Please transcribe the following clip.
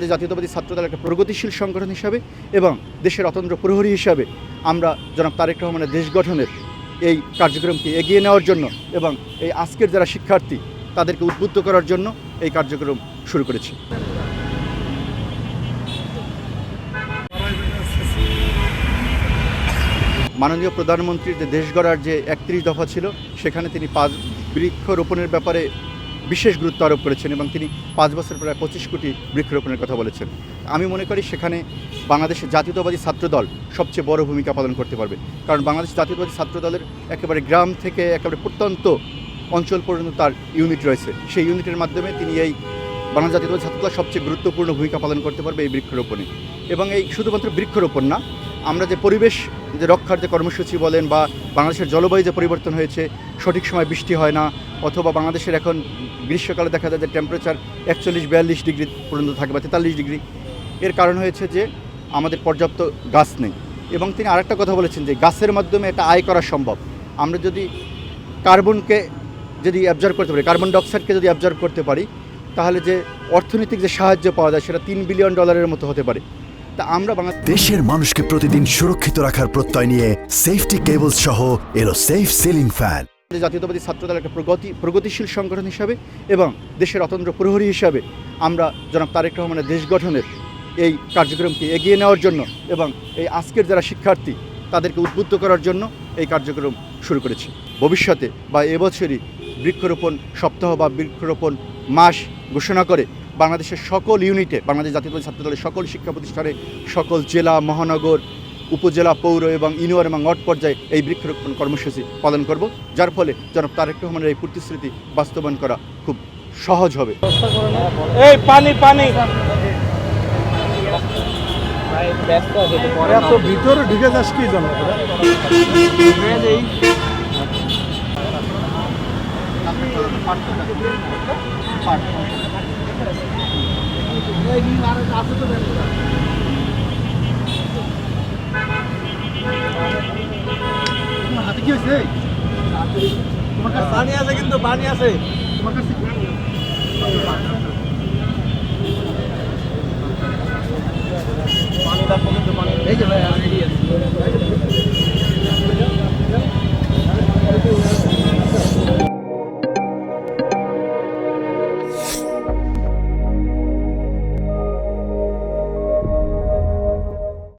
জাতীয়তাবাদী ছাত্রদল একটা প্রগতিশীল সংগঠন হিসাবে এবং দেশের অতন্ত্র প্রহরী হিসাবে আমরা জনাব তারেক রহমানের দেশ গঠনের এই কার্যক্রমকে এগিয়ে নেওয়ার জন্য এবং এই আজকের যারা শিক্ষার্থী তাদেরকে উদ্বুদ্ধ করার জন্য এই কার্যক্রম শুরু করেছি। মাননীয় প্রধানমন্ত্রীর যে দেশ গড়ার যে ৩১ দফা ছিল সেখানে তিনি বৃক্ষরোপণের ব্যাপারে বিশেষ গুরুত্ব আরোপ করেছেন এবং তিনি 5 বছর প্রায় 25 কোটি বৃক্ষরোপণের কথা বলেছেন। আমি মনে করি সেখানে বাংলাদেশের জাতীয়তাবাদী ছাত্রদল সবচেয়ে বড় ভূমিকা পালন করতে পারবে, কারণ বাংলাদেশ জাতীয়তাবাদী ছাত্রদলের একেবারে গ্রাম থেকে একেবারে প্রত্যন্ত অঞ্চল পর্যন্ত তার ইউনিট রয়েছে। সেই ইউনিটের মাধ্যমে তিনি এই বাংলাদেশ জাতীয়তাবাদী ছাত্রদল সবচেয়ে গুরুত্বপূর্ণ ভূমিকা পালন করতে পারবে এই বৃক্ষরোপণে। এবং এই শুধুমাত্র বৃক্ষরোপণ না, আমরা যে পরিবেশ যে রক্ষার যে কর্মসূচি বলেন বা বাংলাদেশের জলবায়ু যে পরিবর্তন হয়েছে, সঠিক সময় বৃষ্টি হয় না, অথবা বাংলাদেশের এখন গ্রীষ্মকালে দেখা যায় যে টেম্পারেচার 41-42 ডিগ্রি পর্যন্ত থাকে বা 43 ডিগ্রি, এর কারণ হয়েছে যে আমাদের পর্যাপ্ত গাছ নেই। এবং তিনি আরেকটা কথা বলেছেন যে গাছের মাধ্যমে এটা আয় করা সম্ভব। আমরা যদি কার্বনকে যদি অ্যাবজর্ব করতে পারি, কার্বন ডাইঅক্সাইডকে যদি অ্যাবজর্ব করতে পারি, তাহলে যে অর্থনৈতিক যে সাহায্য পাওয়া যায় সেটা $3 বিলিয়ন মতো হতে পারে। তা আমরা দেশের মানুষকে প্রতিদিন সুরক্ষিত রাখার প্রত্যয় নিয়ে সেফটি কেবলস সহ এলো সেফ সিলিং ফ্যান। জাতীয়তাবাদী ছাত্রদল একটা প্রগতিশীল সংগঠন হিসাবে এবং দেশের অতন্ত্র প্রহরী হিসাবে আমরা জনাব তারেক রহমানের দেশ গঠনের এই কার্যক্রমকে এগিয়ে নেওয়ার জন্য এবং এই আজকের যারা শিক্ষার্থী তাদেরকে উদ্বুদ্ধ করার জন্য এই কার্যক্রম শুরু করেছি। ভবিষ্যতে বা এবছরই বৃক্ষরোপণ সপ্তাহ বা বৃক্ষরোপণ মাস ঘোষণা করে বাংলাদেশের সকল ইউনিটে, বাংলাদেশ জাতীয়তাবাদী ছাত্রদলের সকল শিক্ষা প্রতিষ্ঠানে, সকল জেলা, মহানগর, উপজেলা, পৌর এবং ইউনিয়ন এবং ওয়ার্ড পর্যায়ে এই বৃক্ষরোপণ কর্মসূচি পালন করব, যার ফলে জনাব তারেক রহমানের এই প্রতিশ্রুতি বাস্তবায়ন করা খুব সহজ হবে। এই পানি পানি ভিতরে ঢুকে যাস কি জন্য হাতে কি হয়েছে? তোমার কাছে পানি আছে, কিন্তু পানি আছে তোমার কাছে পানি রাখবো, কিন্তু পানি এই যে ভাই রেডি আছে।